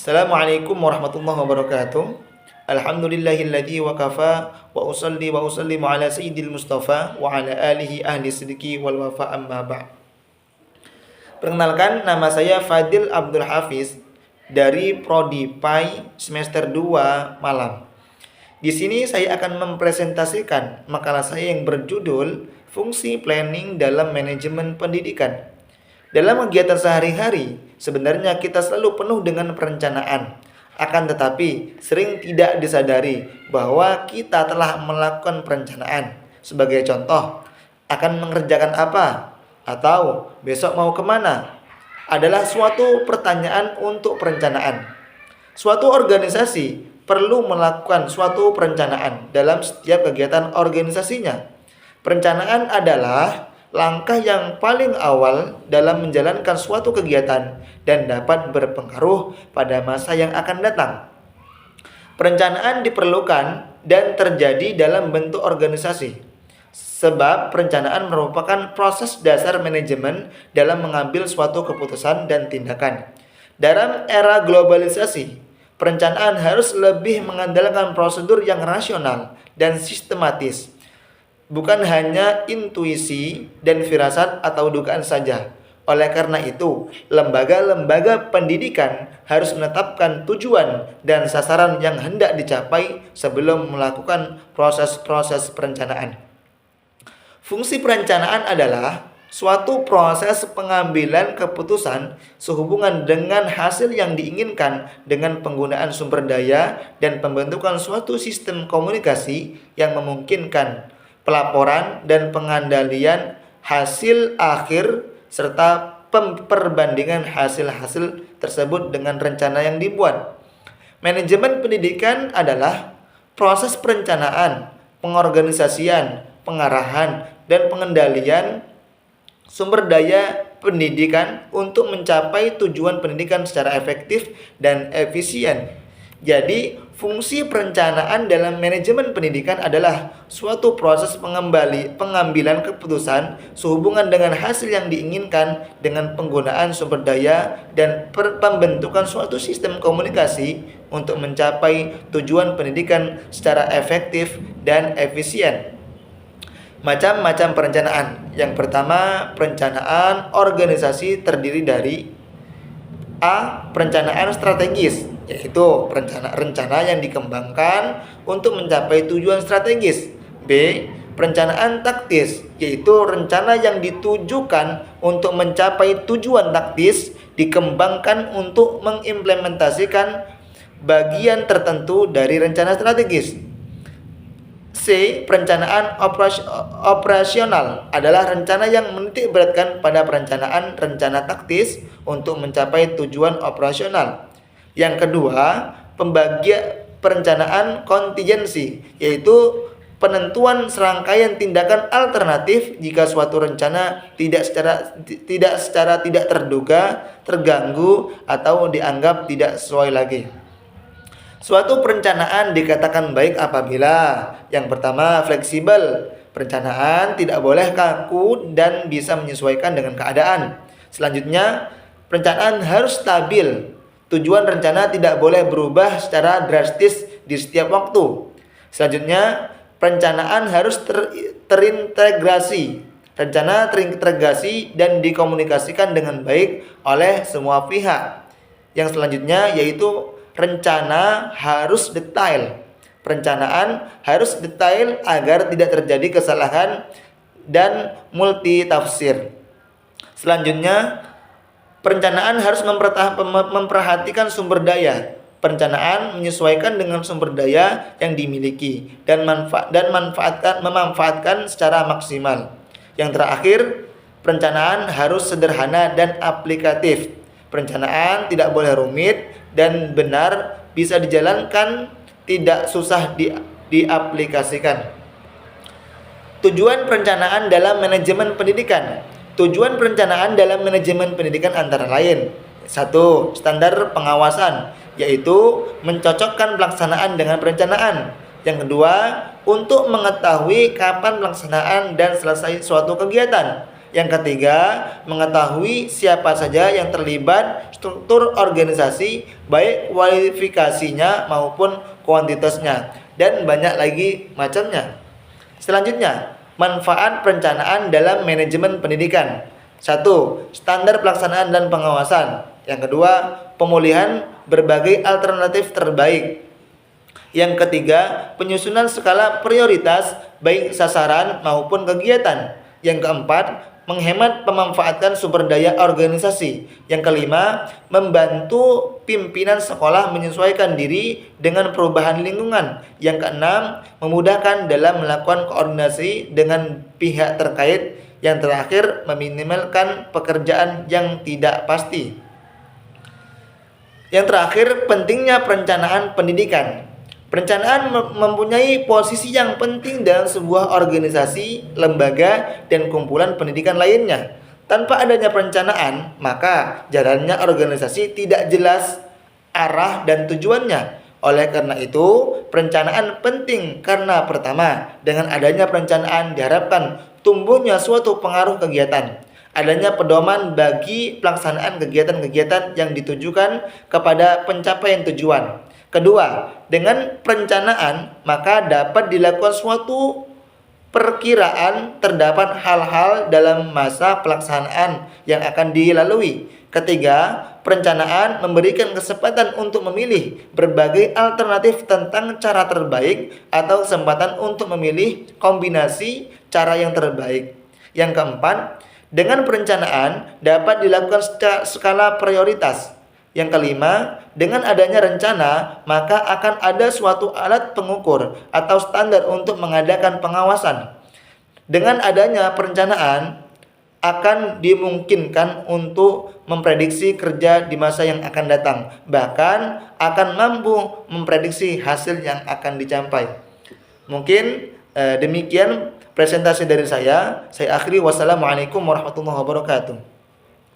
Assalamualaikum warahmatullahi wabarakatuh. Alhamdulillahilladzi wa kafa wa usallimu ala sayyidil mustafa wa ala alihi ahli sidqi wal wafa amma ba'd. Perkenalkan, nama saya Fadil Abdul Hafiz dari Prodi PAI semester 2 Malang. Di sini saya akan mempresentasikan makalah saya yang berjudul Fungsi Planning dalam Manajemen Pendidikan. Dalam kegiatan sehari-hari, sebenarnya kita selalu penuh dengan perencanaan. Akan tetapi, sering tidak disadari bahwa kita telah melakukan perencanaan. Sebagai contoh, akan mengerjakan apa? Atau besok mau kemana? Adalah suatu pertanyaan untuk perencanaan. Suatu organisasi perlu melakukan suatu perencanaan dalam setiap kegiatan organisasinya. Perencanaan adalah langkah yang paling awal dalam menjalankan suatu kegiatan dan dapat berpengaruh pada masa yang akan datang. Perencanaan diperlukan dan terjadi dalam bentuk organisasi, sebab perencanaan merupakan proses dasar manajemen dalam mengambil suatu keputusan dan tindakan. Dalam era globalisasi, perencanaan harus lebih mengandalkan prosedur yang rasional dan sistematis, bukan hanya intuisi dan firasat atau dugaan saja. Oleh karena itu, lembaga-lembaga pendidikan harus menetapkan tujuan dan sasaran yang hendak dicapai sebelum melakukan proses-proses perencanaan. Fungsi perencanaan adalah suatu proses pengambilan keputusan sehubungan dengan hasil yang diinginkan dengan penggunaan sumber daya dan pembentukan suatu sistem komunikasi yang memungkinkan pelaporan dan pengendalian hasil akhir serta perbandingan hasil-hasil tersebut dengan rencana yang dibuat. Manajemen pendidikan adalah proses perencanaan, pengorganisasian, pengarahan, dan pengendalian sumber daya pendidikan untuk mencapai tujuan pendidikan secara efektif dan efisien. Jadi, fungsi perencanaan dalam manajemen pendidikan adalah suatu proses pengambilan keputusan sehubungan dengan hasil yang diinginkan dengan penggunaan sumber daya dan pembentukan suatu sistem komunikasi untuk mencapai tujuan pendidikan secara efektif dan efisien. Macam-macam perencanaan. Yang pertama, perencanaan organisasi terdiri dari A. Perencanaan strategis, yaitu rencana yang dikembangkan untuk mencapai tujuan strategis. B. Perencanaan taktis, yaitu rencana yang ditujukan untuk mencapai tujuan taktis, dikembangkan untuk mengimplementasikan bagian tertentu dari rencana strategis. C. Perencanaan operasional adalah rencana yang menitik beratkan pada perencanaan rencana taktis untuk mencapai tujuan operasional. Yang kedua, perencanaan kontingensi, yaitu penentuan serangkaian tindakan alternatif jika suatu rencana tidak secara tidak terduga, terganggu, atau dianggap tidak sesuai lagi. Suatu perencanaan dikatakan baik apabila yang pertama, fleksibel. Perencanaan tidak boleh kaku dan bisa menyesuaikan dengan keadaan. Selanjutnya, perencanaan harus stabil. Tujuan rencana tidak boleh berubah secara drastis di setiap waktu. Selanjutnya, perencanaan harus terintegrasi. Rencana terintegrasi dan dikomunikasikan dengan baik oleh semua pihak. Yang selanjutnya yaitu rencana harus detail. Perencanaan harus detail agar tidak terjadi kesalahan dan multitafsir. Selanjutnya, perencanaan harus memperhatikan sumber daya. Perencanaan menyesuaikan dengan sumber daya yang dimiliki dan memanfaatkan secara maksimal. Yang terakhir, perencanaan harus sederhana dan aplikatif. Perencanaan tidak boleh rumit dan benar bisa dijalankan, tidak susah diaplikasikan. Tujuan perencanaan dalam manajemen pendidikan. Tujuan perencanaan dalam manajemen pendidikan antara lain: 1. Standar pengawasan, yaitu mencocokkan pelaksanaan dengan perencanaan. Yang kedua, untuk mengetahui kapan pelaksanaan dan selesai suatu kegiatan. Yang ketiga, mengetahui siapa saja yang terlibat struktur organisasi, baik kualifikasinya maupun kuantitasnya, dan banyak lagi macamnya. Selanjutnya, manfaat perencanaan dalam manajemen pendidikan. 1. Standar pelaksanaan dan pengawasan. Yang kedua, pemulihan berbagai alternatif terbaik. Yang ketiga, penyusunan skala prioritas baik sasaran maupun kegiatan. Yang keempat, menghemat pemanfaatan sumber daya organisasi. Yang kelima, membantu pimpinan sekolah menyesuaikan diri dengan perubahan lingkungan. Yang keenam, memudahkan dalam melakukan koordinasi dengan pihak terkait. Yang terakhir, meminimalkan pekerjaan yang tidak pasti. Yang terakhir, pentingnya perencanaan pendidikan. Perencanaan mempunyai posisi yang penting dalam sebuah organisasi, lembaga, dan kumpulan pendidikan lainnya. Tanpa adanya perencanaan, maka jalannya organisasi tidak jelas arah dan tujuannya. Oleh karena itu, perencanaan penting karena pertama, dengan adanya perencanaan diharapkan tumbuhnya suatu pengaruh kegiatan. Adanya pedoman bagi pelaksanaan kegiatan-kegiatan yang ditujukan kepada pencapaian tujuan. Kedua, dengan perencanaan maka dapat dilakukan suatu perkiraan terdapat hal-hal dalam masa pelaksanaan yang akan dilalui. Ketiga, perencanaan memberikan kesempatan untuk memilih berbagai alternatif tentang cara terbaik atau kesempatan untuk memilih kombinasi cara yang terbaik. Yang keempat, dengan perencanaan dapat dilakukan skala prioritas. Yang kelima, dengan adanya rencana, maka akan ada suatu alat pengukur atau standar untuk mengadakan pengawasan. Dengan adanya perencanaan, akan dimungkinkan untuk memprediksi kerja di masa yang akan datang. Bahkan akan mampu memprediksi hasil yang akan dicapai. Mungkin demikian presentasi dari saya. Saya akhiri. Wassalamualaikum warahmatullahi wabarakatuh.